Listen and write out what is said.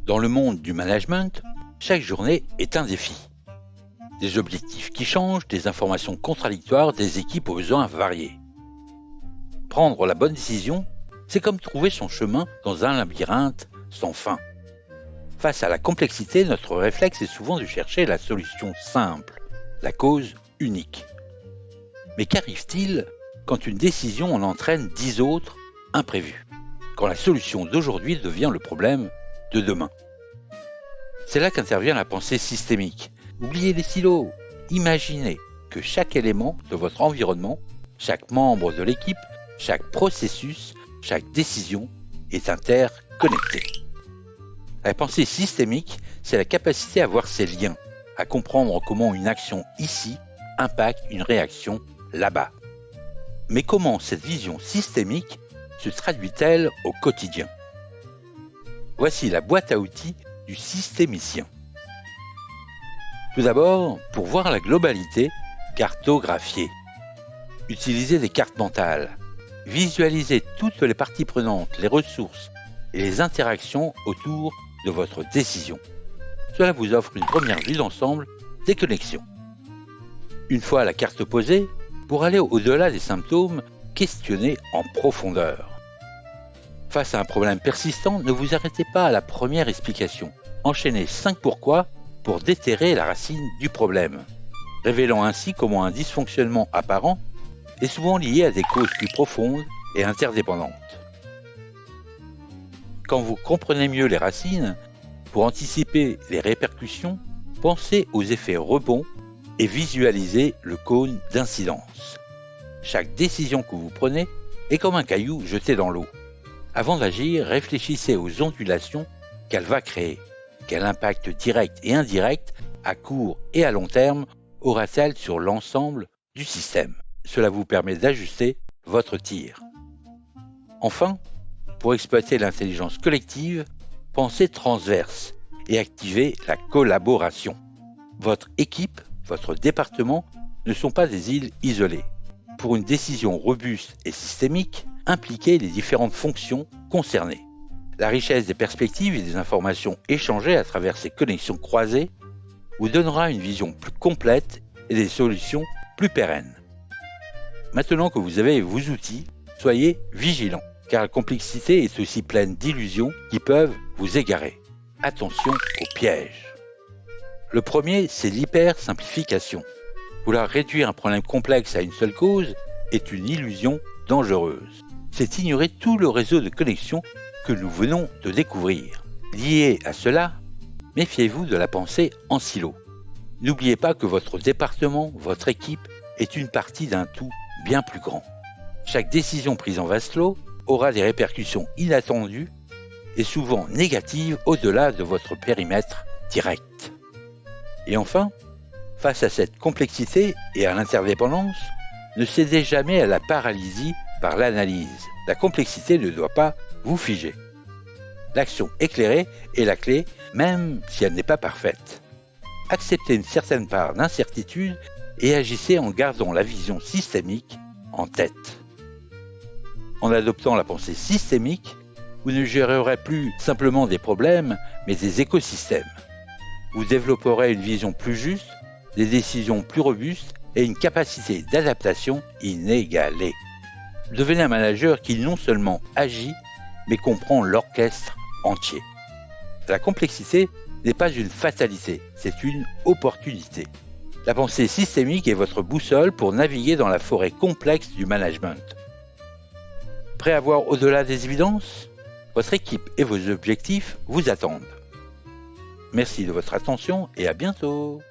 Dans le monde du management, chaque journée est un défi. Des objectifs qui changent, des informations contradictoires, des équipes aux besoins variés. Prendre la bonne décision, c'est comme trouver son chemin dans un labyrinthe sans fin. Face à la complexité, notre réflexe est souvent de chercher la solution simple, la cause unique. Mais qu'arrive-t-il quand une décision en entraîne 10 autres imprévues, quand la solution d'aujourd'hui devient le problème de demain? C'est là qu'intervient la pensée systémique. Oubliez les silos, imaginez que chaque élément de votre environnement, chaque membre de l'équipe, chaque processus, chaque décision est interconnecté. La pensée systémique, c'est la capacité à voir ces liens, à comprendre comment une action ici impacte une réaction là-bas. Mais comment cette vision systémique se traduit-elle au quotidien? Voici la boîte à outils du systémicien. Tout d'abord, pour voir la globalité, cartographiez. Utilisez des cartes mentales. Visualisez toutes les parties prenantes, les ressources et les interactions autour de votre décision. Cela vous offre une première vue d'ensemble des connexions. Une fois la carte posée, pour aller au-delà des symptômes, questionnez en profondeur. Face à un problème persistant, ne vous arrêtez pas à la première explication. Enchaînez 5 pourquoi pour déterrer la racine du problème, révélant ainsi comment un dysfonctionnement apparent est souvent lié à des causes plus profondes et interdépendantes. Quand vous comprenez mieux les racines, pour anticiper les répercussions, pensez aux effets rebonds et visualisez le cône d'incidence. Chaque décision que vous prenez est comme un caillou jeté dans l'eau. Avant d'agir, réfléchissez aux ondulations qu'elle va créer. Quel impact direct et indirect, à court et à long terme, aura-t-elle sur l'ensemble du système? Cela vous permet d'ajuster votre tir. Enfin, pour exploiter l'intelligence collective, pensez transverse et activez la collaboration. Votre équipe, votre département ne sont pas des îles isolées. Pour une décision robuste et systémique, impliquez les différentes fonctions concernées. La richesse des perspectives et des informations échangées à travers ces connexions croisées vous donnera une vision plus complète et des solutions plus pérennes. Maintenant que vous avez vos outils, soyez vigilants, car la complexité est aussi pleine d'illusions qui peuvent vous égarer. Attention aux pièges. Le premier, c'est l'hypersimplification. Vouloir réduire un problème complexe à une seule cause est une illusion dangereuse. C'est ignorer tout le réseau de connexions que nous venons de découvrir. Lié à cela, méfiez-vous de la pensée en silo. N'oubliez pas que votre département, votre équipe, est une partie d'un tout bien plus grand. Chaque décision prise en vase clos aura des répercussions inattendues et souvent négatives au-delà de votre périmètre direct. Et enfin, face à cette complexité et à l'interdépendance, ne cédez jamais à la paralysie par l'analyse. La complexité ne doit pas vous figer. L'action éclairée est la clé, même si elle n'est pas parfaite. Acceptez une certaine part d'incertitude et agissez en gardant la vision systémique en tête. En adoptant la pensée systémique, vous ne gérerez plus simplement des problèmes, mais des écosystèmes. Vous développerez une vision plus juste, des décisions plus robustes et une capacité d'adaptation inégalée. Devenez un manager qui non seulement agit, mais comprend l'orchestre entier. La complexité n'est pas une fatalité, c'est une opportunité. La pensée systémique est votre boussole pour naviguer dans la forêt complexe du management. Prêt à voir au-delà des évidences? Votre équipe et vos objectifs vous attendent. Merci de votre attention et à bientôt.